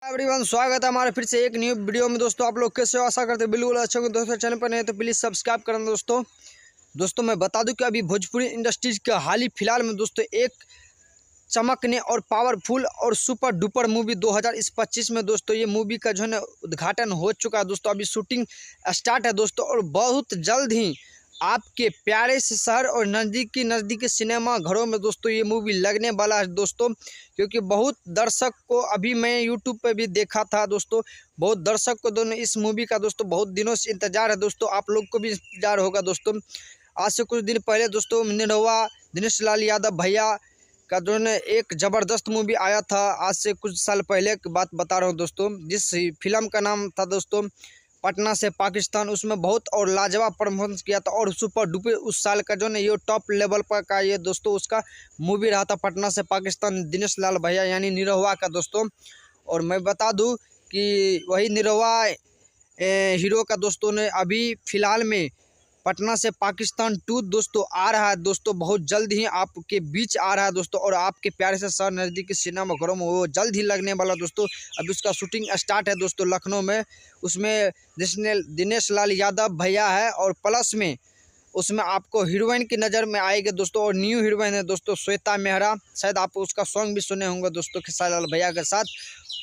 Everyone, स्वागत है हमारे फिर से एक न्यू वीडियो में। दोस्तों आप लोग कैसे हो? आशा करते हैं बिल्कुल अच्छे होंगे। दोस्तों चैनल पर नहीं तो प्लीज़ सब्सक्राइब करना। दोस्तों मैं बता दूं कि अभी भोजपुरी इंडस्ट्रीज का हाल ही फिलहाल में दोस्तों एक चमकने और पावरफुल और सुपर डुपर मूवी 2025 में दोस्तों ये मूवी का जो है ना उद्घाटन हो चुका है। दोस्तों अभी शूटिंग स्टार्ट है दोस्तों, और बहुत जल्द ही आपके प्यारे से शहर और नज़दीकी सिनेमा घरों में दोस्तों ये मूवी लगने वाला है दोस्तों। क्योंकि बहुत दर्शक को अभी मैं यूट्यूब पे भी देखा था दोस्तों, बहुत दर्शक को दोनों इस मूवी का दोस्तों बहुत दिनों से इंतजार है दोस्तों। आप लोग को भी इंतजार होगा दोस्तों। आज से कुछ दिन पहले दोस्तों निरहुआ दिनेश लाल यादव भैया का जो है एक ज़बरदस्त मूवी आया था। आज से कुछ साल पहले की बात बता रहा हूँ दोस्तों, जिस फिल्म का नाम था दोस्तों पटना से पाकिस्तान। उसमें बहुत और लाजवाब परफॉर्मेंस किया था और सुपर डुपर उस साल का जो है ये टॉप लेवल पर का ये दोस्तों उसका मूवी रहा था पटना से पाकिस्तान, दिनेश लाल भैया यानी निरहुआ का दोस्तों। और मैं बता दूं कि वही निरहुआ हीरो का दोस्तों ने अभी फ़िलहाल में पटना से पाकिस्तान 2 दोस्तों आ रहा है दोस्तों, बहुत जल्द ही आपके बीच आ रहा है दोस्तों। और आपके प्यारे से शहर नज़दीकी सिनेमा घरों में वो जल्द ही लगने वाला दोस्तों। अभी उसका शूटिंग स्टार्ट है दोस्तों लखनऊ में। उसमें दिनेश लाल यादव भैया है और प्लस में उसमें आपको हीरोइन की नज़र में आएगी दोस्तों, और न्यू हीरोइन है दोस्तों श्वेता मेहरा। शायद आप उसका सॉन्ग भी सुने होंगे दोस्तों खेसारी लाल भैया के साथ।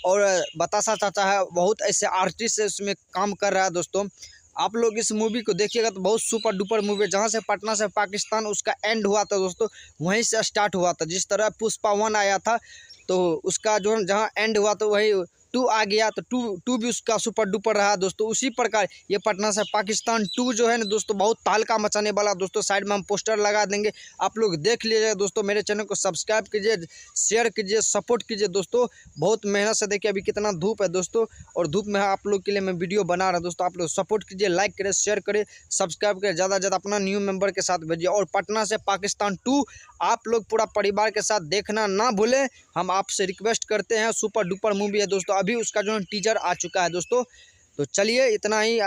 और बतासा चाचा है, बहुत ऐसे आर्टिस्ट है उसमें काम कर रहा है दोस्तों। आप लोग इस मूवी को देखिएगा तो बहुत सुपर डुपर मूवी है। जहाँ से पटना से पाकिस्तान उसका एंड हुआ था दोस्तों, वहीं से स्टार्ट हुआ था। जिस तरह पुष्पा 1 आया था तो उसका जो जहाँ एंड हुआ तो वही 2 आ गया, तो टू भी उसका सुपर डुपर रहा दोस्तों। उसी प्रकार ये पटना से पाकिस्तान 2 जो है ना दोस्तों बहुत तहलका मचाने वाला दोस्तों। साइड में हम पोस्टर लगा देंगे, आप लोग देख लीजिएगा दोस्तों। मेरे चैनल को सब्सक्राइब कीजिए, शेयर कीजिए, सपोर्ट कीजिए दोस्तों। बहुत मेहनत से देखिए अभी कितना धूप है दोस्तों, और धूप में आप लोग के लिए मैं वीडियो बना रहा हूँ दोस्तों। आप लोग सपोर्ट कीजिए, लाइक करें, शेयर करें, सब्सक्राइब करें, ज़्यादा से ज़्यादा अपना न्यू मेंबर के साथ भेजिए। और पटना से पाकिस्तान 2 आप लोग पूरा परिवार के साथ देखना ना भूलें, हम आपसे रिक्वेस्ट करते हैं। सुपर डुपर मूवी है दोस्तों, अभी उसका जो टीजर आ चुका है दोस्तों। तो चलिए इतना ही।